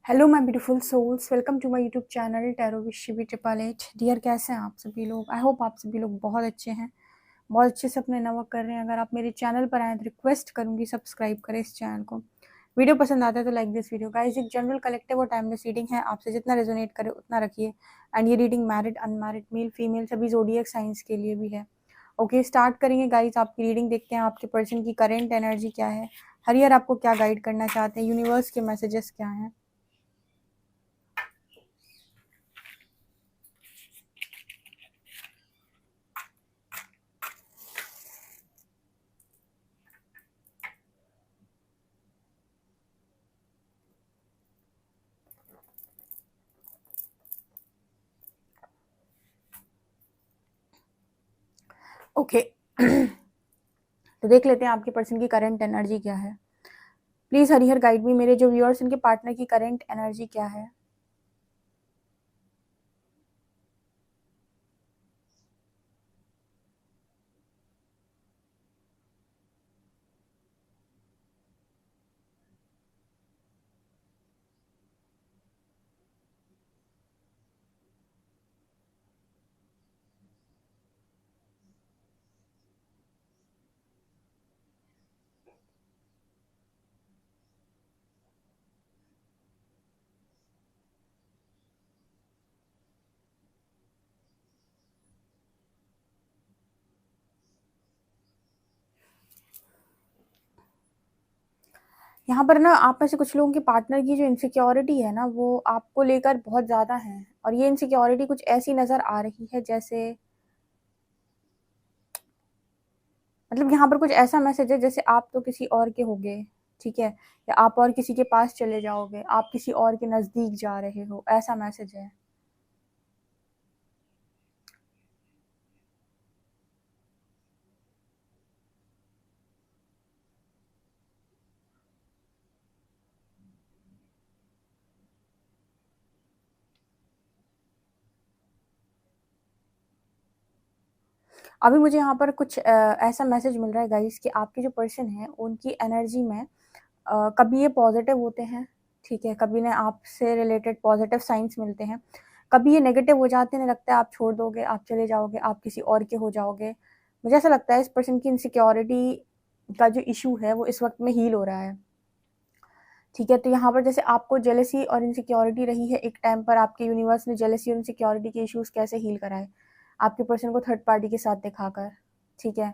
Hello my beautiful souls, welcome to my YouTube channel tarot with Shivi 888। Dear, कैसे हैं आप सभी लोग? आई होप आप सभी लोग बहुत अच्छे हैं, बहुत अच्छे से अपने नवर्क कर रहे हैं। अगर आप मेरे चैनल पर आए तो रिक्वेस्ट करूंगी सब्सक्राइब करें इस चैनल को। वीडियो पसंद आता है तो लाइक दिस वीडियो। गाइस, एक जनरल कलेक्टिव और टाइमलेस रीडिंग है, आपसे जितना रेजोनेट करे उतना रखिए। एंड ये reading married, unmarried, male female सभी ज़ोडिएक साइंस के लिए भी है। ओके, स्टार्ट करेंगे गाइस। आपकी रीडिंग देखते हैं, आपके पर्सन की करेंट एनर्जी क्या है, हरियर आपको क्या गाइड करना चाहते हैं, यूनिवर्स के मैसेजेस क्या हैं। ओके तो देख लेते हैं आपके पर्सन की करंट एनर्जी क्या है। प्लीज हरिहर गाइड मी, मेरे जो व्यूअर्स उनके पार्टनर की करंट एनर्जी क्या है। यहाँ पर ना आप में से कुछ लोगों के पार्टनर की जो इनसिक्योरिटी है ना, वो आपको लेकर बहुत ज़्यादा है। और ये इनसिक्योरिटी कुछ ऐसी नज़र आ रही है जैसे, मतलब यहाँ पर कुछ ऐसा मैसेज है जैसे आप तो किसी और के होगे, ठीक है, या आप और किसी के पास चले जाओगे, आप किसी और के नज़दीक जा रहे हो, ऐसा मैसेज है। अभी मुझे यहाँ पर कुछ ऐसा मैसेज मिल रहा है गाइस कि आपके जो पर्सन है उनकी एनर्जी में कभी ये पॉजिटिव होते हैं, ठीक है, कभी ने आपसे रिलेटेड पॉजिटिव साइंस मिलते हैं, कभी ये नेगेटिव हो जाते हैं, लगता है आप छोड़ दोगे, आप चले जाओगे, आप किसी और के हो जाओगे। मुझे ऐसा लगता है इस पर्सन की इनसिक्योरिटी का जो इशू है वो इस वक्त में हील हो रहा है, ठीक है। तो यहाँ पर जैसे आपको जेलसी और इनसिक्योरिटी रही है एक टाइम पर, आपके यूनिवर्स ने जेलसी और इनसिक्योरिटी के इश्यूज कैसे हील कराए आपके पर्सन को थर्ड पार्टी के साथ दिखाकर, ठीक है।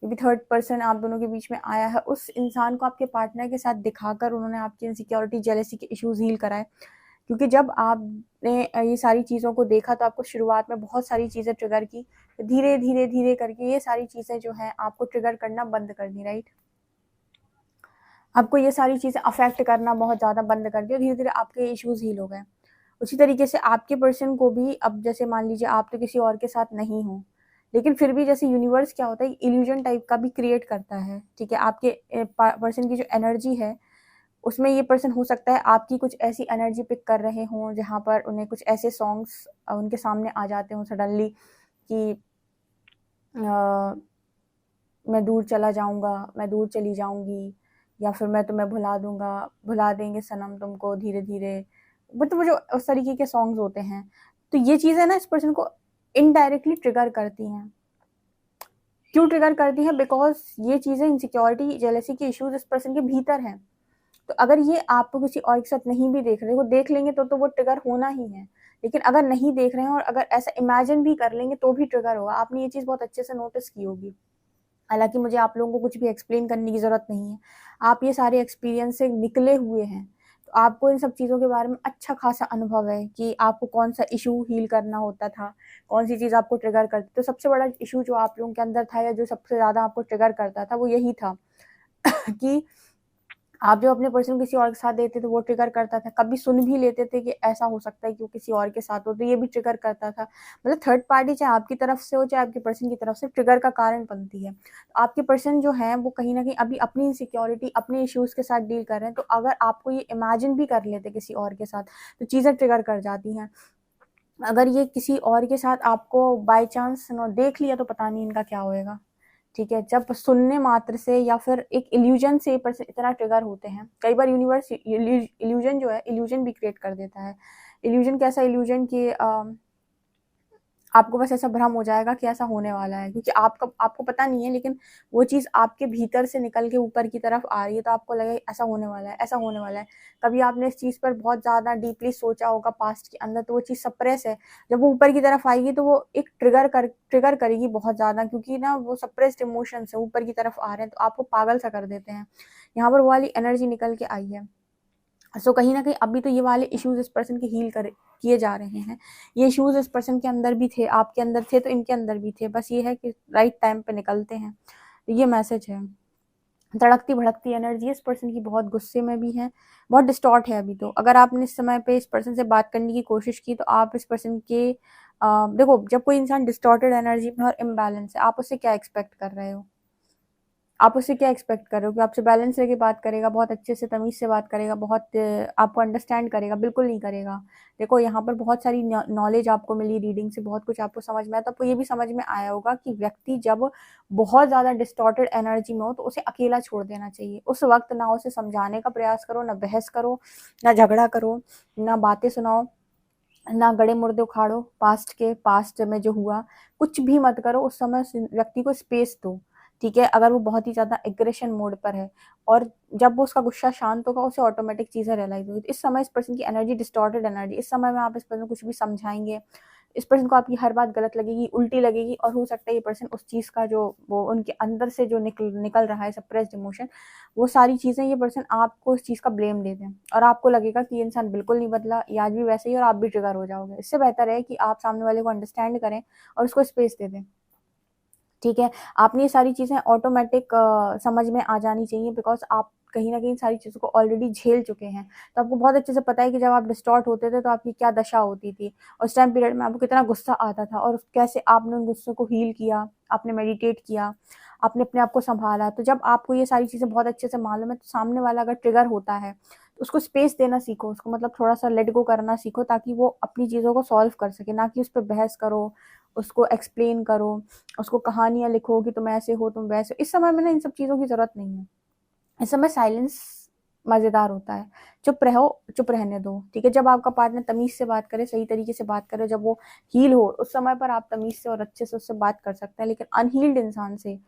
क्योंकि थर्ड पर्सन आप दोनों के बीच में आया है, उस इंसान को आपके पार्टनर के साथ दिखाकर उन्होंने आपकी इनसिक्योरिटी जेलसी के इश्यूज हील कराए। क्योंकि जब आपने ये सारी चीज़ों को देखा तो आपको शुरुआत में बहुत सारी चीज़ें ट्रिगर की, तो धीरे धीरे धीरे करके ये सारी चीज़ें जो हैं आपको ट्रिगर करना बंद कर दी, राइट। आपको ये सारी चीज़ें अफेक्ट करना बहुत ज़्यादा बंद कर दिया, धीरे धीरे आपके इश्यूज हील हो गए। उसी तरीके से आपके पर्सन को भी, अब जैसे मान लीजिए आप तो किसी और के साथ नहीं हो, लेकिन फिर भी जैसे यूनिवर्स क्या होता है, इल्यूजन टाइप का भी क्रिएट करता है, ठीक है। आपके पर्सन की जो एनर्जी है उसमें ये पर्सन हो सकता है आपकी कुछ ऐसी एनर्जी पिक कर रहे हों जहाँ पर उन्हें कुछ ऐसे सॉन्ग्स उनके सामने आ जाते हों सडनली कि मैं दूर चला जाऊंगा, मैं दूर चली जाऊंगी, या फिर मैं तुम्हें भुला दूंगा, भुला देंगे सनम तुमको धीरे धीरे, मतलब वो जो उस तरीके के सॉन्ग्स होते हैं। तो ये चीज़ें ना इस पर्सन को इनडायरेक्टली ट्रिगर करती हैं। क्यों ट्रिगर करती हैं? बिकॉज ये चीज़ें, इनसिक्योरिटी, जेलसी के इश्यूज इस पर्सन के भीतर हैं। तो अगर ये आपको किसी और के साथ नहीं भी देख रहे, वो देख लेंगे तो वो ट्रिगर होना ही है। लेकिन अगर नहीं देख रहे हैं और अगर ऐसा इमेजिन भी कर लेंगे तो भी ट्रिगर होगा। आपने ये चीज़ बहुत अच्छे से नोटिस की होगी। हालांकि मुझे आप लोगों को कुछ भी एक्सप्लेन करने की ज़रूरत नहीं है, आप ये सारे एक्सपीरियंस से निकले हुए हैं, तो आपको इन सब चीज़ों के बारे में अच्छा खासा अनुभव है कि आपको कौन सा इशू हील करना होता था, कौन सी चीज़ आपको ट्रिगर करती। तो सबसे बड़ा इशू जो आप लोगों के अंदर था, या जो सबसे ज़्यादा आपको ट्रिगर करता था, वो यही था कि आप जो अपने पर्सन किसी और के साथ देते थे वो ट्रिगर करता था। कभी सुन भी लेते थे कि ऐसा हो सकता है कि वो किसी और के साथ हो, तो ये भी ट्रिगर करता था। मतलब थर्ड पार्टी चाहे आपकी तरफ से हो चाहे आपके पर्सन की तरफ से, ट्रिगर का कारण बनती है। तो आपके पर्सन जो है वो कहीं ना कहीं अभी अपनी इनसिक्योरिटी, अपने इश्यूज के साथ डील कर रहे हैं। तो अगर आपको ये इमेजिन भी कर लेते किसी और के साथ तो चीज़ें ट्रिगर कर जाती हैं। अगर ये किसी और के साथ आपको बाई चांस देख लिया तो पता नहीं इनका क्या होएगा, ठीक है, जब सुनने मात्र से या फिर एक इल्यूजन से पर्सन इतना ट्रिगर होते हैं, कई बार यूनिवर्स इल्यूजन जो है, इल्यूजन भी क्रिएट कर देता है। इल्यूजन कैसा इल्यूजन कि आपको बस ऐसा भ्रम हो जाएगा कि ऐसा होने वाला है, क्योंकि आपको पता नहीं है, लेकिन वो चीज़ आपके भीतर से निकल के ऊपर की तरफ आ रही है, तो आपको लगेगा ऐसा होने वाला है, ऐसा होने वाला है। कभी आपने इस चीज़ पर बहुत ज़्यादा डीपली सोचा होगा पास्ट के अंदर, तो वो चीज़ सप्रेस है, जब वो ऊपर की तरफ आएगी तो वो एक ट्रिगर करेगी बहुत ज़्यादा, क्योंकि ना वो सप्रेस्ड इमोशंस है, ऊपर की तरफ आ रहे हैं, तो आपको पागल सा कर देते हैं। यहाँ पर वो वाली एनर्जी निकल के आई है। सो कहीं न कहीं अभी तो ये वाले इश्यूज़ इस पर्सन के किए जा रहे हैं। ये इश्यूज़ इस पर्सन के अंदर भी थे, आपके अंदर थे, तो इनके अंदर भी थे। बस ये है कि राइट टाइम पे निकलते हैं। तो ये मैसेज है। तड़कती-भड़कती एनर्जी इस पर्सन की, बहुत गुस्से में भी है, बहुत डिस्टॉर्ट है अभी तो। अगर आपने इस समय पे इस पर्सन से बात करने की कोशिश की, तो आप इस पर्सन के देखो, जब कोई इंसान डिस्टॉर्टेड एनर्जी में और इम्बैलेंस है, आप उससे क्या एक्सपेक्ट कर रहे हो? आप उससे क्या एक्सपेक्ट कर रहे हो कि आपसे बैलेंस लेके बात करेगा, बहुत अच्छे से तमीज़ से बात करेगा, बहुत आपको अंडरस्टैंड करेगा? बिल्कुल नहीं करेगा। देखो, यहाँ पर बहुत सारी नॉलेज आपको मिली रीडिंग से, बहुत कुछ आपको समझ में आया, तो आपको ये भी समझ में आया होगा कि व्यक्ति जब बहुत ज़्यादा डिस्टॉर्टेड एनर्जी में हो, तो उसे अकेला छोड़ देना चाहिए। उस वक़्त ना उसे समझाने का प्रयास करो, ना बहस करो, ना झगड़ा करो, ना बातें सुनाओ, ना गड़े-मुर्दे उखाड़ो पास्ट में जो हुआ, कुछ भी मत करो। उस समय उस व्यक्ति को स्पेस दो, ठीक है? अगर वो बहुत ही ज़्यादा एग्रेशन मोड पर है, और जब वो उसका गुस्सा शांत होगा, उसे ऑटोमेटिक चीज़ें रियलाइज़ होगी। तो इस समय इस पर्सन की एनर्जी डिस्टॉर्टेड एनर्जी, इस समय में आप इस पर्सन को कुछ भी समझाएँगे, इस पर्सन को आपकी हर बात गलत लगेगी, उल्टी लगेगी, और हो सकता है ये पर्सन उस चीज़ का जो वो उनके अंदर से जो निकल रहा है सप्रेस्ड इमोशन, वो सारी चीज़ें ये पर्सन आपको इस चीज़ का ब्लेम दे दें, और आपको लगेगा कि ये इंसान बिल्कुल नहीं बदला, ये आज भी वैसे ही, और आप भी ट्रिगर हो जाओगे। इससे बेहतर है कि आप सामने वाले को अंडरस्टैंड करें और उसको स्पेस दे दें। ठीक है? आपने ये सारी चीज़ें ऑटोमैटिक समझ में आ जानी चाहिए, बिकॉज़ आप कहीं न कहीं सारी चीज़ों को ऑलरेडी झेल चुके हैं। तो आपको बहुत अच्छे से पता है कि जब आप डिस्टॉर्ट होते थे, तो आपकी क्या दशा होती थी। उस टाइम पीरियड में आपको कितना गुस्सा आता था, और कैसे आपने उन गुस्सों को हील किया, आपने मेडिटेट किया, आपने अपने आप को सँभाला। तो जब आपको ये सारी चीज़ें बहुत अच्छे से मालूम है, तो सामने वाला अगर ट्रिगर होता है, तो उसको स्पेस देना सीखो, उसको मतलब थोड़ा-सा लेट गो करना सीखो, ताकि वो अपनी चीज़ों को सॉल्व कर सके, ना कि उस पे बहस करो, उसको एक्सप्लेन करो, उसको कहानियाँ लिखो कि तुम ऐसे हो, तुम वैसे हो। इस समय में ना इन सब चीज़ों की ज़रूरत नहीं है। इस समय साइलेंस मज़ेदार होता है। चुप रहो, चुप रहने दो, ठीक है? जब आपका पार्टनर तमीज़ से बात करे, सही तरीके से बात करे, जब वो हील हो, उस समय पर आप तमीज़ से और अच्छे से उससे बात कर सकते हैं। लेकिन अनहील्ड इंसान से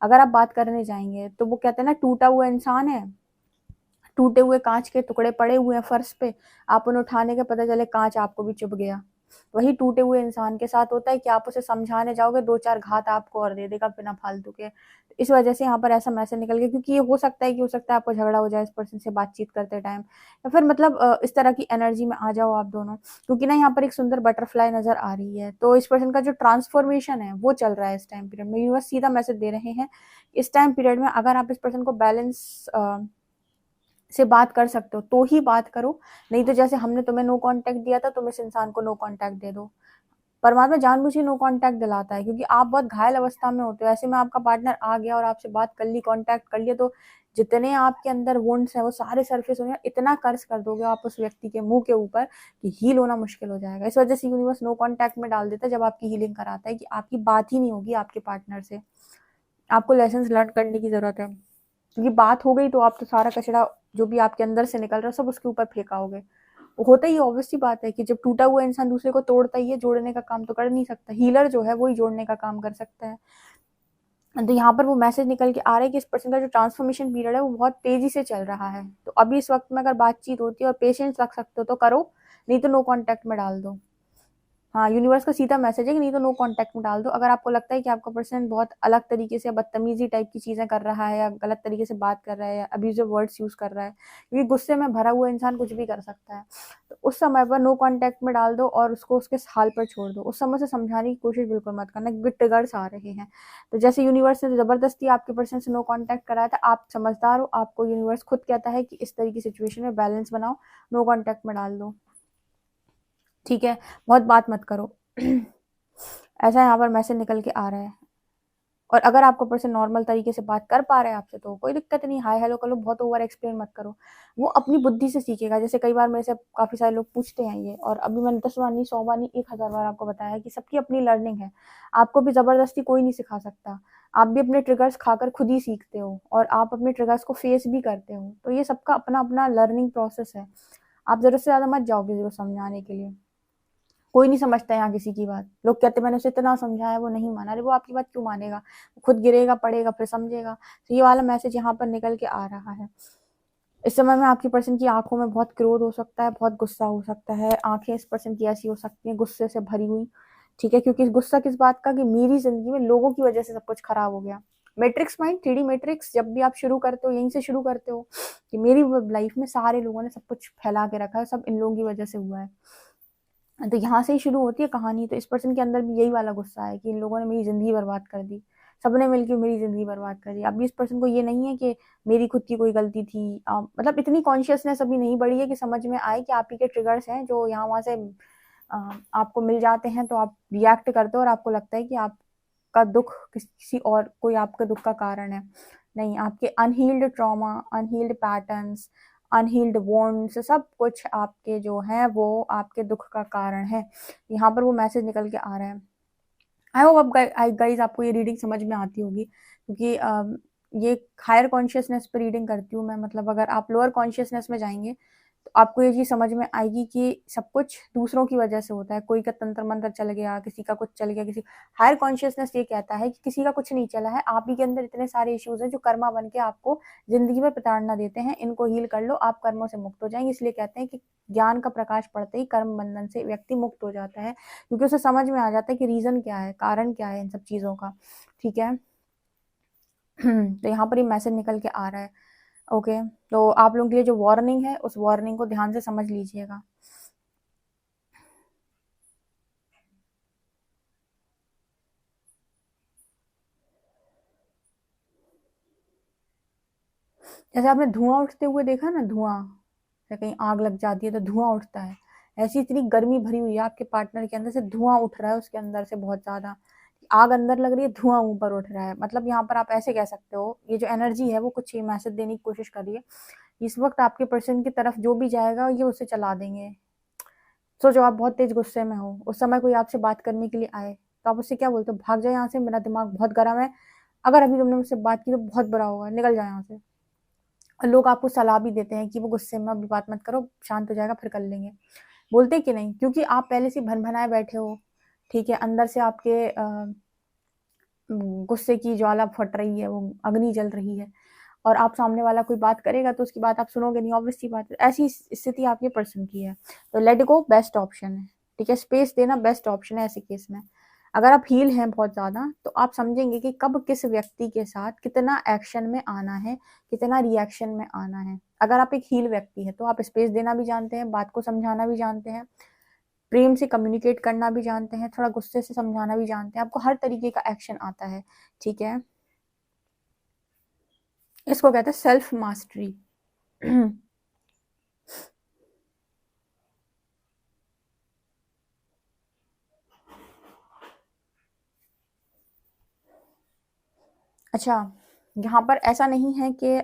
अगर आप बात करने जाएँगे, तो वो कहते हैं ना, टूटा हुआ इंसान है, टूटे हुए काँच के टुकड़े पड़े हुए हैं फर्श पे, आप उन्हें उठाने के पता चले काँच आपको भी चुभ गया। वही टूटे हुए इंसान के साथ होता है कि आप उसे समझाने जाओगे, 2-4 घात आपको और दे देगा बिना फालतू के। इस वजह से यहाँ पर ऐसा मैसेज निकल गया, क्योंकि ये हो सकता है कि आपको झगड़ा हो जाए इस पर्सन से बातचीत करते टाइम, या फिर मतलब इस तरह की एनर्जी में आ जाओ आप दोनों। क्योंकि ना यहाँ पर एक सुंदर बटरफ्लाई नज़र आ रही है, तो इस पर्सन का जो ट्रांसफॉर्मेशन है, वो चल रहा है इस टाइम पीरियड में। यूनिवर्स सीधा मैसेज दे रहे हैं, इस टाइम पीरियड में अगर आप इस पर्सन को बैलेंस से बात कर सकते हो, तो ही बात करो, नहीं तो जैसे हमने तुम्हें नो कॉन्टैक्ट दिया था, तुम इस इंसान को नो कॉन्टैक्ट दे दो। परमात्मा जानबूझ के नो कॉन्टैक्ट दिलाता है, क्योंकि आप बहुत घायल अवस्था में होते हो। ऐसे में आपका पार्टनर आ गया और आपसे बात कर ली, कॉन्टैक्ट कर लिया, तो जितने आपके अंदर वुंड्स हैं, वो सारे सरफेस हो जाएंगे। इतना कर्ज कर दोगे आप उस व्यक्ति के मुँह के ऊपर कि हील होना मुश्किल हो जाएगा। इस वजह से यूनिवर्स नो कॉन्टैक्ट में डाल देता है, जब आपकी हीलिंग कराता है कि आपकी बात ही नहीं होगी आपके पार्टनर से। आपको लेसन्स लर्न करने की ज़रूरत है। क्योंकि बात हो गई, तो आप तो सारा कचरा जो भी आपके अंदर से निकल रहा है, सब उसके ऊपर फेंकाओगे। होता ही ऑब्वियस सी बात है कि जब टूटा हुआ इंसान दूसरे को तोड़ता ही है, जोड़ने का काम तो कर नहीं सकता। हीलर जो है, वो ही जोड़ने का काम कर सकता है। तो यहाँ पर वो मैसेज निकल के आ रहा है कि इस पर्सन का जो ट्रांसफॉर्मेशन पीरियड है, वो बहुत तेज़ी से चल रहा है। तो अभी इस वक़्त में अगर बातचीत होती है और पेशेंस रख सकते हो, तो करो, नहीं तो नो कॉन्टैक्ट में डाल दो। हाँ, यूनिवर्स का सीधा मैसेज है कि नहीं तो नो कॉन्टैक्ट में डाल दो। अगर आपको लगता है कि आपका पर्सन बहुत अलग तरीके से बदतमीज़ी टाइप की चीज़ें कर रहा है, या गलत तरीके से बात कर रहा है, या अब्यूज़िव वर्ड्स यूज़ कर रहा है, क्योंकि गुस्से में भरा हुआ इंसान कुछ भी कर सकता है। तो उस समय पर नो कॉन्टैक्ट में डाल दो और उसको उसके हाल पर छोड़ दो। उस समय उसे समझाने की कोशिश बिल्कुल मत करना, क्योंकि ट्रिगर्स आ रहे हैं। तो जैसे यूनिवर्स ने ज़बरदस्ती आपके पर्सन से नो कॉन्टैक्ट कराया था, आप समझदार हो, आपको यूनिवर्स खुद कहता है कि इस तरह की सिचुएशन में बैलेंस बनाओ, नो कॉन्टैक्ट में डाल दो। ठीक है? बहुत बात मत करो। ऐसा यहाँ पर मैसेज निकल के आ रहा है। और अगर आपका पर्सन नॉर्मल तरीके से बात कर पा रहा है आपसे, तो कोई दिक्कत नहीं, हाय हेलो कर लो, बहुत ओवर एक्सप्लेन मत करो। वो अपनी बुद्धि से सीखेगा। जैसे कई बार मेरे से काफ़ी सारे लोग पूछते हैं ये, और अभी मैंने 10 बार नहीं, 100 बार नहीं, 1000 बार आपको बताया है कि सबकी अपनी लर्निंग है। आपको भी ज़बरदस्ती कोई नहीं सिखा सकता। आप भी अपने ट्रिगर्स खाकर खुद ही सीखते हो और आप अपने ट्रिगर्स को फेस भी करते हो। तो ये सबका अपना अपना लर्निंग प्रोसेस है। आप ज़रूरत से ज़्यादा मत जाओ किसी को समझाने के लिए। कोई नहीं समझता यहाँ किसी की बात। लोग कहते मैंने उसे इतना समझाया वो नहीं माना। अरे वो आपकी बात क्यों मानेगा? खुद गिरेगा, पड़ेगा, फिर समझेगा। तो ये वाला मैसेज यहाँ पर निकल के आ रहा है। इस समय में आपकी पर्सन की आंखों में बहुत क्रोध हो सकता है, बहुत गुस्सा हो सकता है। आंखें इस पर्सन की ऐसी हो सकती हैं गुस्से से भरी हुई, ठीक है, क्योंकि गुस्सा किस बात का कि मेरी जिंदगी में लोगों की वजह से सब कुछ खराब हो गया। मैट्रिक्स माइंड, 3D मैट्रिक्स, जब भी आप शुरू करते हो यहीं से शुरू करते हो कि मेरी लाइफ में सारे लोगों ने सब कुछ फैला के रखा है, सब इन लोगों की वजह से हुआ है। तो यहाँ से ही शुरू होती है कहानी। तो इस पर्सन के अंदर भी यही वाला गुस्सा है कि इन लोगों ने मेरी जिंदगी बर्बाद कर दी, सबने मिलकर मेरी जिंदगी बर्बाद कर दी। अभी इस पर्सन को ये नहीं है कि मेरी खुद की कोई गलती थी, मतलब इतनी कॉन्शियसनेस अभी नहीं बढ़ी है कि समझ में आए कि आप ही के ट्रिगर्स हैं जो यहाँ वहाँ से आपको मिल जाते हैं, तो आप रिएक्ट करते हो और आपको लगता है कि आपका दुख किसी और कोई आपके दुख का कारण है। नहीं, आपके unhealed trauma, unhealed patterns, unhealed wands, सब कुछ आपके जो है वो आपके दुख का कारण है। यहाँ पर वो मैसेज निकल के आ रहा है। आई होप गाइज आपको ये रीडिंग समझ में आती होगी, क्योंकि ये हायर कॉन्शियसनेस पे रीडिंग करती हूँ मैं। मतलब अगर आप लोअर कॉन्शियसनेस में जाएंगे तो आपको ये चीज़ समझ में आएगी कि सब कुछ दूसरों की वजह से होता है। कोई का तंत्र मंत्र चल गया, किसी का कुछ चल गया, किसी हायर कॉन्शियसनेस ये कहता है कि किसी का कुछ नहीं चला है, आप ही के अंदर इतने सारे इश्यूज हैं जो कर्मा बन के आपको जिंदगी में प्रताड़ना देते हैं। इनको हील कर लो, आप कर्मों से मुक्त हो जाएंगे। इसलिए कहते हैं कि ज्ञान का प्रकाश पड़ते ही कर्म बंधन से व्यक्ति मुक्त हो जाता है, क्योंकि उसे समझ में आ जाता है कि रीजन क्या है, कारण क्या है इन सब चीजों का, ठीक है। तो यहाँ पर ये मैसेज निकल के आ रहा है। ओके, तो आप लोगों के लिए जो वार्निंग है उस वार्निंग को ध्यान से समझ लीजिएगा। जैसे आपने धुआं उठते हुए देखा ना, धुआं, या कहीं आग लग जाती है तो धुआं उठता है, ऐसी इतनी गर्मी भरी हुई है आपके पार्टनर के अंदर से, धुआं उठ रहा है उसके अंदर से बहुत ज्यादा। आग अंदर लग रही है, धुआं ऊपर उठ रहा है। मतलब यहाँ पर आप ऐसे कह सकते हो, ये जो एनर्जी है वो कुछ ये मैसेज देने की कोशिश कर रही है। इस वक्त आपके पर्सन की तरफ जो भी जाएगा ये उसे चला देंगे। सोचो आप बहुत तेज गुस्से में हो, उस समय कोई आपसे बात करने के लिए आए तो आप उससे क्या बोलते हो? भाग जाए यहाँ से, मेरा दिमाग बहुत गर्म है, अगर अभी तुमने मुझसे बात की तो बहुत बुरा होगा, निकल जाए यहाँ से। और लोग आपको सलाह भी देते हैं कि वो गुस्से में अभी बात मत करो, शांत हो जाएगा फिर कर लेंगे। बोलते कि नहीं, क्योंकि आप पहले से भन-भनाए बैठे हो, ठीक है, अंदर से आपके गुस्से की ज्वाला फट रही है, वो अग्नि जल रही है, और आप सामने वाला कोई बात करेगा तो उसकी बात आप सुनोगे नहीं, ऑब्वियस सी बात है। ऐसी स्थिति आपके पर्सन की है, तो लेट गो बेस्ट ऑप्शन है, ठीक है, स्पेस देना बेस्ट ऑप्शन है ऐसे केस में। अगर आप हील हैं बहुत ज़्यादा तो आप समझेंगे कि कब किस व्यक्ति के साथ कितना एक्शन में आना है, कितना रिएक्शन में आना है। अगर आप एक हील व्यक्ति है तो आप स्पेस देना भी जानते हैं, बात को समझाना भी जानते हैं, प्रेम से कम्युनिकेट करना भी जानते हैं, थोड़ा गुस्से से समझाना भी जानते हैं, आपको हर तरीके का एक्शन आता है, ठीक है। इसको कहते हैं सेल्फ मास्टरी। अच्छा, यहाँ पर ऐसा नहीं है कि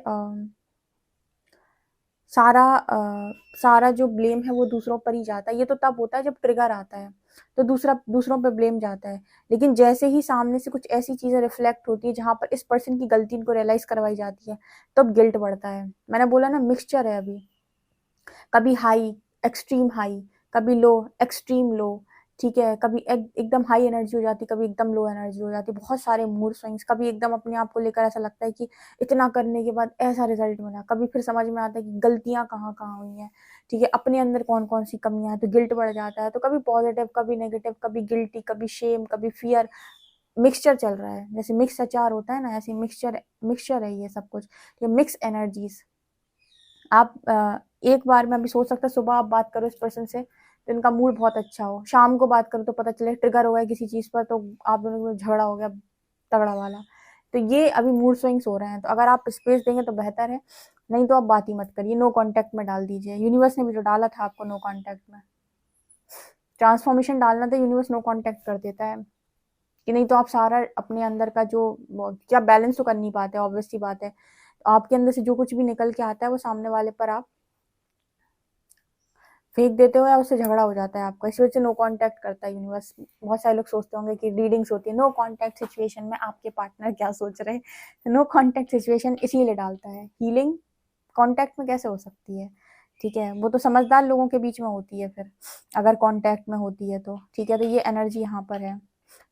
सारा सारा जो ब्लेम है वो दूसरों पर ही जाता है। ये तो तब होता है जब ट्रिगर आता है तो दूसरों पर ब्लेम जाता है। लेकिन जैसे ही सामने से कुछ ऐसी चीजें रिफ्लेक्ट होती है जहां पर इस पर्सन की गलती इनको रियलाइज करवाई जाती है, तब गिल्ट बढ़ता है। मैंने बोला ना, मिक्सचर है अभी, कभी हाई, एक्सट्रीम हाई, कभी लो, एक्सट्रीम लो, ठीक है, कभी एकदम हाई एनर्जी हो जाती है, कभी एकदम लो एनर्जी हो जाती है, बहुत सारे मूड स्विंग्स, कभी एकदम अपने आप को लेकर ऐसा लगता है कि इतना करने के बाद ऐसा रिजल्ट मिला, कभी फिर समझ में आता है कि गलतियां कहाँ कहाँ हुई हैं, ठीक है, अपने अंदर कौन कौन सी कमियां हैं, तो गिल्ट बढ़ जाता है। तो कभी पॉजिटिव, कभी नेगेटिव, कभी गिल्टी, कभी शेम, कभी फियर, मिक्सचर चल रहा है। जैसे मिक्स अचार होता है ना, ऐसे मिक्सचर मिक्सचर है ये सब कुछ, ये मिक्स एनर्जीज। आप एक बार में अभी सोच सकते हैं, सुबह आप बात करो इस पर्सन से तो इनका मूड बहुत अच्छा हो, शाम को बात करो तो पता चले ट्रिगर हो गया किसी चीज पर, तो आप दोनों में झगड़ा हो गया तगड़ा वाला। तो ये अभी मूड स्विंग्स हो रहे हैं, तो अगर आप स्पेस देंगे तो बेहतर है, नहीं तो आप बात ही मत करिए, नो कांटेक्ट में डाल दीजिए। यूनिवर्स ने भी जो डाला था आपको नो कांटेक्ट में, ट्रांसफॉर्मेशन डालना था, यूनिवर्स नो कांटेक्ट कर देता है कि नहीं तो आप सारा अपने अंदर का जो क्या बैलेंस तो कर नहीं पाते, ऑब्वियस सी बात है। तो आपके अंदर से जो कुछ भी निकल के आता है वो सामने वाले पर आप फेंक देते हो या उससे झगड़ा हो जाता है आपका, इस वजह से नो कांटेक्ट करता है यूनिवर्स। बहुत सारे लोग सोचते होंगे कि रीडिंग्स होती है नो कांटेक्ट सिचुएशन में, आपके पार्टनर क्या सोच रहे हैं। नो कांटेक्ट सिचुएशन इसीलिए डालता है, हीलिंग कांटेक्ट में कैसे हो सकती है, ठीक है, वो तो समझदार लोगों के बीच में होती है फिर, अगर कांटेक्ट में होती है तो, ठीक है। तो ये एनर्जी यहाँ पर है।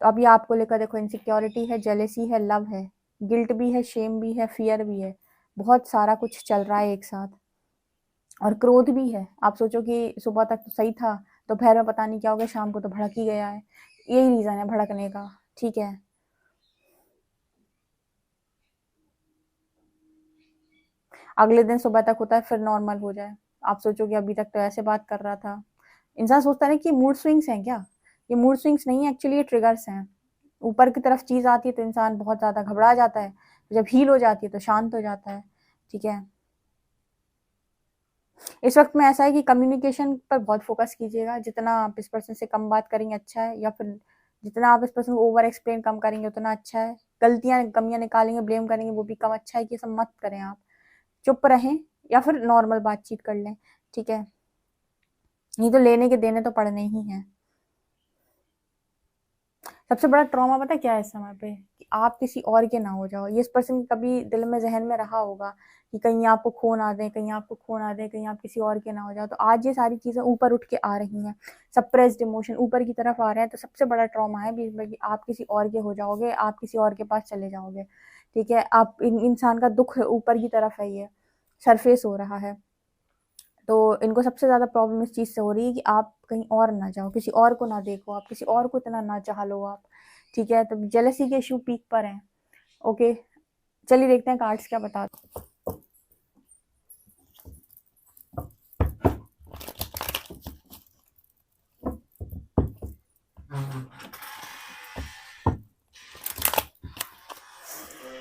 तो अभी आपको लेकर देखो, इनसिक्योरिटी है, जेलेसी है, लव है, गिल्ट भी है, शेम भी है, फियर भी है, बहुत सारा कुछ चल रहा है एक साथ। और क्रोध भी है, आप सोचो कि सुबह तक तो सही था, दोपहर में पता नहीं क्या हो गया, शाम को तो भड़क ही गया है, यही रीजन है भड़कने का, ठीक है। अगले दिन सुबह तक होता है फिर नॉर्मल हो जाए, आप सोचो कि अभी तक तो ऐसे बात कर रहा था। इंसान सोचता है ना कि मूड स्विंग्स हैं क्या, ये मूड स्विंग्स नहीं है, एक्चुअली ये ट्रिगर्स हैं। ऊपर की तरफ चीज आती है तो इंसान बहुत ज्यादा घबरा जाता है, जब हील हो जाती है तो शांत हो जाता है, ठीक है। इस वक्त में ऐसा है कि कम्युनिकेशन पर बहुत फोकस कीजिएगा, जितना आप इस पर्सन से कम बात करेंगे अच्छा है, या फिर जितना आप इस पर्सन को ओवर एक्सप्लेन कम करेंगे उतना अच्छा है। गलतियां कमियां निकालेंगे, ब्लेम करेंगे, वो भी कम अच्छा है कि ये सब मत करें आप, चुप रहें या फिर नॉर्मल बातचीत कर लें, ठीक है। नहीं तो लेने के देने तो पड़ने ही हैं। सबसे बड़ा ट्रॉमा पता क्या है इस समय पे, कि आप किसी और के ना हो जाओ। ये इस पर्सन के कभी दिल में जहन में रहा होगा कि कहीं आपको खो ना दें, कहीं आपको खो ना दें, कहीं आप किसी और के ना हो जाओ। तो आज ये सारी चीजें ऊपर उठ के आ रही हैं, सप्रेस्ड इमोशन ऊपर की तरफ आ रहे हैं। तो सबसे बड़ा ट्रॉमा है बीच में कि आप किसी और के हो जाओगे, आप किसी और के पास चले जाओगे, ठीक है। आप इंसान का दुख ऊपर की तरफ है, ये सरफेस हो रहा है। तो इनको सबसे ज़्यादा प्रॉब्लम इस चीज़ से हो रही है कि आप कहीं और ना जाओ, किसी और को ना देखो, आप किसी और को इतना ना चाह लो आप, ठीक है। तो जेलसी के इशू पीक पर हैं, ओके। चलिए देखते हैं कार्ड्स क्या बताते।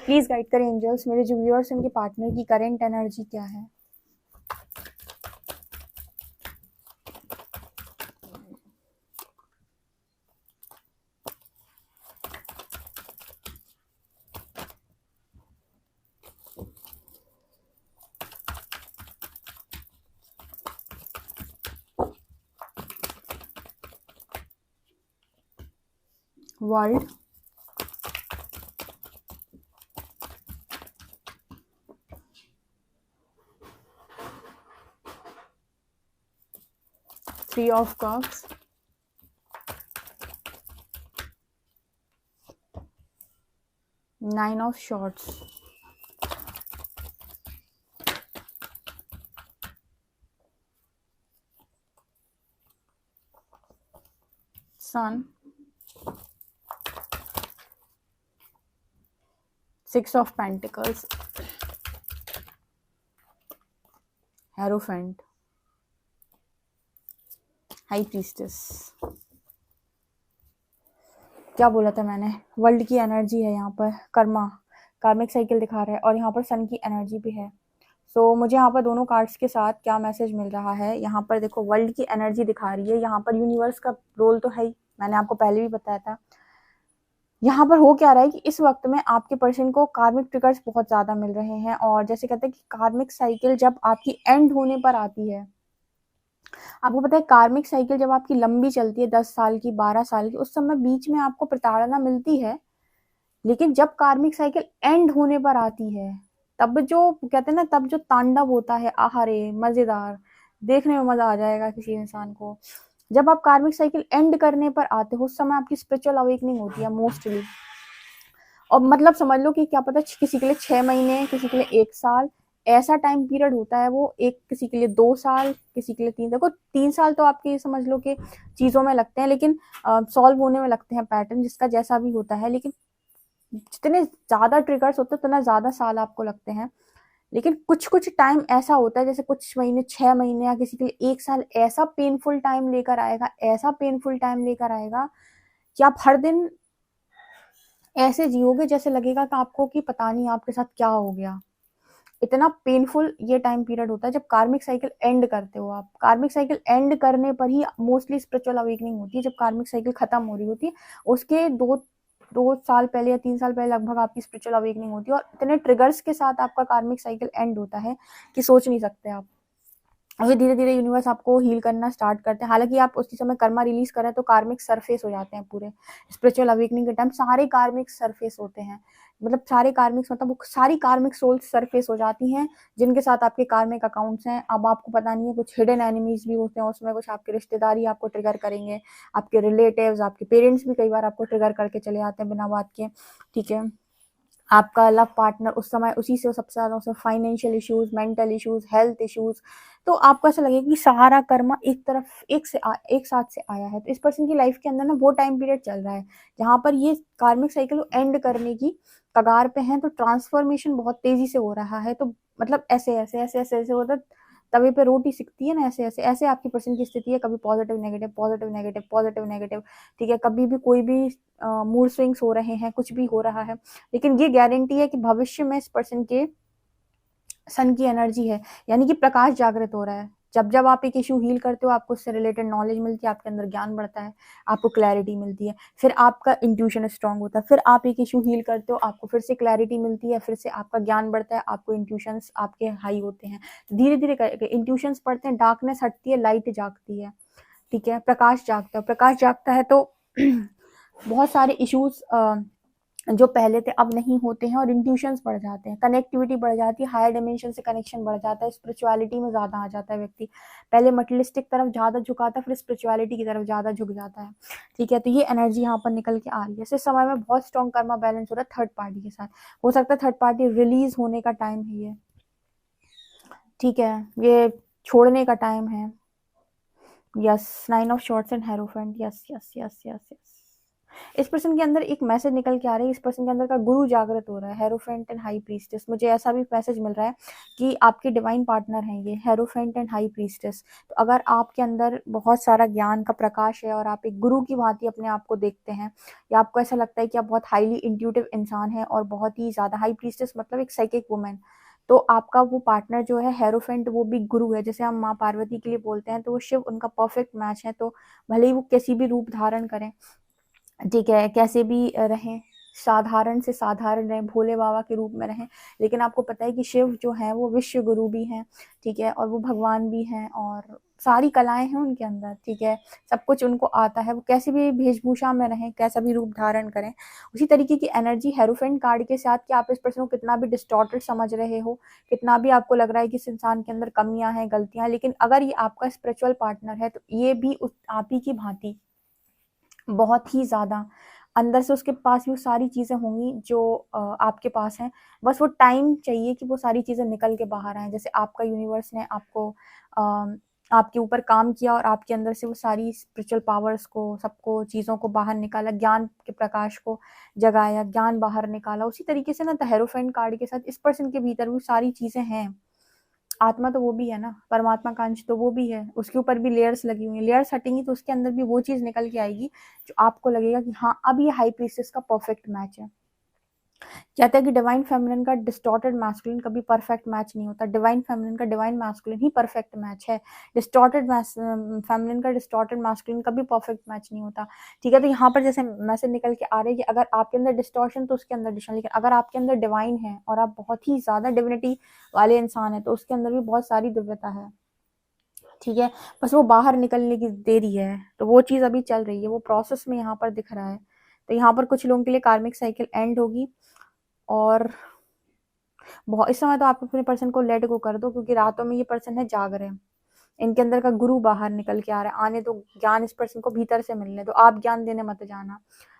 प्लीज गाइड करें एंजल्स, मेरे जो व्यूअर्स उनके पार्टनर की करेंट एनर्जी क्या है। World, three of cups, nine of swords, sun, six of pentacles, hierophant, high priestess. क्या बोला था मैंने, वर्ल्ड की एनर्जी है यहाँ पर, कर्मा, कार्मिक साइकिल दिखा रहा है, और यहाँ पर सन की एनर्जी भी है। सो मुझे यहाँ पर दोनों कार्ड्स के साथ क्या मैसेज मिल रहा है, यहाँ पर देखो वर्ल्ड की एनर्जी दिखा रही है, यहाँ पर यूनिवर्स का रोल तो है ही, मैंने आपको पहले भी बताया था। यहाँ पर हो क्या रहा है कि इस वक्त में आपके पर्सन को कार्मिक ट्रिगर्स बहुत ज्यादा मिल रहे हैं, और जैसे कहते हैं कि कार्मिक साइकिल जब आपकी एंड होने पर आती है, आपको पता है कार्मिक साइकिल जब आपकी लंबी चलती है 10 साल की, 12 साल की, उस समय बीच में आपको प्रताड़ना मिलती है, लेकिन जब कार्मिक साइकिल एंड होने पर आती है, तब जो कहते हैं ना, तब जो तांडव होता है, आहारे मजेदार, देखने में मजा आ जाएगा किसी इंसान को। जब आप कार्मिक साइकिल एंड करने पर आते हो, उस समय आपकी स्पिरिचुअल अवेकनिंग होती है मोस्टली। और मतलब समझ लो कि क्या पता किसी के लिए 6 महीने, किसी के लिए 1 साल, ऐसा टाइम पीरियड होता है वो, एक किसी के लिए 2 साल, किसी के लिए 3। देखो 3 साल तो आपके समझ लो कि चीजों में लगते हैं, लेकिन सॉल्व होने में लगते हैं पैटर्न, जिसका जैसा भी होता है। लेकिन जितने ज्यादा ट्रिगर्स होते हैं उतना ज्यादा साल आपको लगते हैं। लेकिन कुछ कुछ टाइम ऐसा होता है, जैसे कुछ महीने 6 महीने या किसी के लिए 1 साल, ऐसा पेनफुल टाइम लेकर आएगा, ऐसा पेनफुल टाइम लेकर आएगा कि आप हर दिन ऐसे जियोगे जैसे लगेगा कि आपको कि पता नहीं आपके साथ क्या हो गया। इतना पेनफुल ये टाइम पीरियड होता है जब कार्मिक साइकिल एंड करते हो आप। कार्मिक साइकिल एंड करने पर ही मोस्टली स्पिरिचुअल अवेकनिंग होती है, जब कार्मिक साइकिल खत्म हो रही होती है उसके 2 साल पहले या 3 साल पहले लगभग आपकी स्पिरिचुअल अवेकनिंग होती है, और इतने ट्रिगर्स के साथ आपका कार्मिक साइकिल एंड होता है कि सोच नहीं सकते आप। और फिर धीरे-धीरे यूनिवर्स आपको हील करना स्टार्ट करते हैं। हालाँकि आप उसी समय कर्मा रिलीज़ कर रहे हैं तो कार्मिक सरफेस हो जाते हैं पूरे। स्पिरिचुअल अवेकनिंग के टाइम सारे कार्मिक सरफेस होते हैं। मतलब सारे कार्मिक्स मतलब वो सारी कार्मिक सोल्स सरफेस हो जाती हैं, जिनके साथ आपके कार्मिक अकाउंट्स हैं। अब आपको पता नहीं है, कुछ हिडन एनिमीज़ भी होते हैं उसमें, कुछ आपके रिश्तेदार ही आपको ट्रिगर करेंगे, आपके रिलेटिव्स, आपके पेरेंट्स भी कई बार आपको ट्रिगर करके चले जाते हैं बिना बात के, ठीक है? आपका लव पार्टनर उस समय उसी से सबसे ज़्यादा उसमें financial issues, mental issues, health issues, तो आपको ऐसा लगेगा कि सारा कर्मा एक तरफ एक साथ से आया है। तो इस पर्सन की लाइफ के अंदर ना वो टाइम पीरियड चल रहा है, जहाँ पर ये कार्मिक साइकिल एंड करने की कगार पे हैं, तो ट्रांसफॉर्मेशन बहुत तेज़ी से हो रहा है। तो मतलब ऐसे होता है, तवे पे रोटी सिकती है ना, ऐसे आपकी पर्सन की स्थिति है, कभी positive negative, positive negative, positive negative, ठीक है? कभी भी कोई भी मूड स्विंग्स हो रहे हैं, कुछ भी हो रहा है। लेकिन ये गारंटी है कि भविष्य में इस पर्सन के सन की एनर्जी है, यानी कि प्रकाश जागृत हो रहा है। जब आप एक इश्यू हील करते हो, आपको उससे रिलेटेड नॉलेज मिलती है, आपके अंदर ज्ञान बढ़ता है, आपको क्लैरिटी मिलती है, फिर आपका इंट्यूशन स्ट्रांग होता है, फिर आप एक इश्यू हील करते हो, आपको फिर से क्लैरिटी मिलती है, फिर से आपका ज्ञान बढ़ता है, आपको इंट्यूशंस आपके हाई होते हैं। धीरे धीरे करके इंट्यूशंस बढ़ते हैं, डार्कनेस हटती है, लाइट जागती है, ठीक है? प्रकाश जागता है तो बहुत सारे इश्यूज जो पहले थे अब नहीं होते हैं, और इंट्यूशंस बढ़ जाते हैं, कनेक्टिविटी बढ़ जाती है, हायर डिमेंशन से कनेक्शन बढ़ जाता है, स्पिरिचुअलिटी में ज़्यादा आ जाता है व्यक्ति। पहले मटेरियलिस्टिक तरफ ज़्यादा झुकाता है, फिर स्पिरिचुअलिटी की तरफ ज़्यादा झुक जाता है, ठीक है? तो ये एनर्जी यहाँ पर निकल के आ रही है। इस समय में बहुत स्ट्रॉन्ग कर्मा बैलेंस हो रहा है थर्ड पार्टी के साथ। हो सकता है थर्ड पार्टी रिलीज होने का टाइम है ये, ठीक है? ये छोड़ने का टाइम है। Yes, 9 of shorts and hierophant, yes yes yes yes yes. इस पर्सन के अंदर एक मैसेज निकल के आ रहा है, इस पर्सन के अंदर का गुरु जागृत हो रहा है, हेरोफेंट एंड हाई प्रीस्टेस। मुझे ऐसा भी मैसेज मिल रहा है कि आपके डिवाइन पार्टनर हैं ये, हेरोफेंट एंड हाई प्रीस्टेस। तो अगर आपके अंदर बहुत सारा ज्ञान का प्रकाश है और आप एक गुरु की भांति अपने आप को देखते हैं, या आपको ऐसा लगता है कि आप बहुत हाईली इंट्यूटिव इंसान हैं और बहुत ही ज़्यादा, हाई प्रीस्टेस मतलब एक साइकिक वुमेन, तो आपका वो पार्टनर जो है हेरोफेंट, वो भी गुरु है। जैसे हम माँ पार्वती के लिए बोलते हैं, तो वो शिव उनका परफेक्ट मैच है। तो भले ही वो किसी भी रूप धारण करें, ठीक है, कैसे भी रहें, साधारण से साधारण रहें, भोले बाबा के रूप में रहें, लेकिन आपको पता है कि शिव जो है वो विश्व गुरु भी हैं, ठीक है? और वो भगवान भी हैं, और सारी कलाएं हैं उनके अंदर, ठीक है? सब कुछ उनको आता है, वो कैसी भी वेशभूषा में रहें, कैसा भी रूप धारण करें। उसी तरीके की एनर्जी हेरोफेंट कार्ड के साथ, कि आप इस पर्सन को कितना भी डिस्टॉर्टेड समझ रहे हो, कितना भी आपको लग रहा है कि इस इंसान के अंदर कमियां हैं, गलतियां हैं, लेकिन अगर ये आपका स्पिरिचुअल पार्टनर है, तो ये भी आप ही की भांति बहुत ही ज़्यादा अंदर से उसके पास भी वो सारी चीज़ें होंगी जो आपके पास हैं। बस वो टाइम चाहिए कि वो सारी चीज़ें निकल के बाहर आएँ। जैसे आपका यूनिवर्स ने आपको आपके ऊपर काम किया और आपके अंदर से वो सारी स्पिरिचुअल पावर्स को, सबको, चीज़ों को बाहर निकाला, ज्ञान के प्रकाश को जगाया, ज्ञान बाहर निकाला। उसी तरीके से ना द हेरोफेंट कार्ड के साथ इस पर्सन के भीतर वो सारी चीज़ें हैं। आत्मा तो वो भी है ना, परमात्मा का अंश तो वो भी है, उसके ऊपर भी लेयर्स लगी हुई हैं। लेयर्स हटेंगी तो उसके अंदर भी वो चीज़ निकल के आएगी जो आपको लगेगा कि हाँ, अब ये हाई प्रीस्टेस का परफेक्ट मैच है। कहते हैं कि डिवाइन फेमिनिन का डिस्टॉर्टेड मैस्कुलिन कभी परफेक्ट मैच नहीं होता, डिवाइन फेमिनिन का डिवाइन मैस्कुलिन ही परफेक्ट मैच है। डिस्टॉर्टेड फेमिनिन का डिस्टॉर्टेड मैस्कुलिन कभी परफेक्ट मैच नहीं होता, ठीक है? तो यहाँ पर जैसे मैसेज निकल के आ रही है कि अगर आपके अंदर डिस्टॉर्शन तो उसके अंदर डिस्टॉर्शन, लेकिन अगर आपके अंदर डिवाइन है और आप बहुत ही ज़्यादा डिविनिटी वाले इंसान है, तो उसके अंदर भी बहुत सारी दिव्यता है, ठीक है? बस वो बाहर निकलने की देरी है, तो वो चीज़ अभी चल रही है, वो प्रोसेस में यहाँ पर दिख रहा है। तो यहाँ पर कुछ लोगों के लिए कार्मिक साइकिल एंड होगी, और बहुत इस समय तो आप अपने पर्सन को लेट गो कर दो, क्योंकि रातों में ये पर्सन है जाग रहे हैं, इनके अंदर का गुरु बाहर निकल के आ रहा है। आने दो ज्ञान, इस पर्सन को भीतर से मिलने दो, आप ज्ञान देने मत जाना।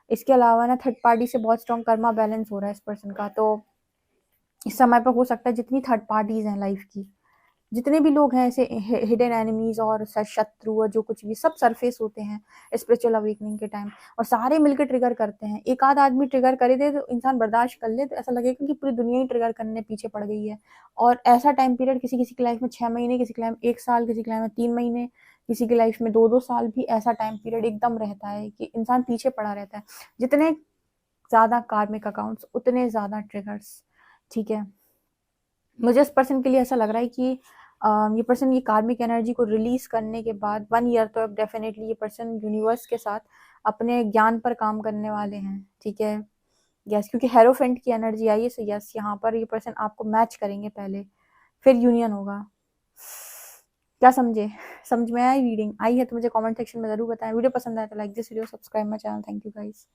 इसके अलावा ना थर्ड पार्टी से बहुत स्ट्रॉन्ग कर्मा बैलेंस हो रहा है इस पर्सन का। तो इस समय पर हो सकता है जितनी थर्ड पार्टीज हैं लाइफ की, जितने भी लोग हैं ऐसे हिडन एनिमीज और शत्रु और जो कुछ भी, सब सरफेस होते हैं स्पिरिचुअल अवेकनिंग के टाइम, और सारे मिलकर ट्रिगर करते हैं। एक आध आदमी ट्रिगर करे दे तो इंसान बर्दाश्त कर ले, तो ऐसा लगेगा कि पूरी दुनिया ही ट्रिगर करने पीछे पड़ गई है। और ऐसा टाइम पीरियड किसी किसी की लाइफ में 6 महीने, किसी की लाइफ में 1 साल, किसी की लाइफ में 3 महीने, किसी की लाइफ में 2-2 साल भी ऐसा टाइम पीरियड एकदम रहता है कि इंसान पीछे पड़ा रहता है। जितने ज़्यादा कार्मिक अकाउंट्स उतने ज़्यादा ट्रिगर्स, ठीक है? मुझे इस पर्सन के लिए ऐसा लग रहा है कि ये पर्सन ये कार्मिक एनर्जी को रिलीज करने के बाद 1 ईयर तो अब डेफिनेटली ये पर्सन यूनिवर्स के साथ अपने ज्ञान पर काम करने वाले हैं, ठीक है? यस, क्योंकि हेरोफेंट की एनर्जी आई है, सो यस, यहाँ पर ये पर्सन आपको मैच करेंगे पहले, फिर यूनियन होगा। क्या समझे? समझ में आई रीडिंग? आई है तो मुझे कमेंट सेक्शन में ज़रूर बताएं। वीडियो पसंद आया तो like this video, subscribe my channel. Thank you guys.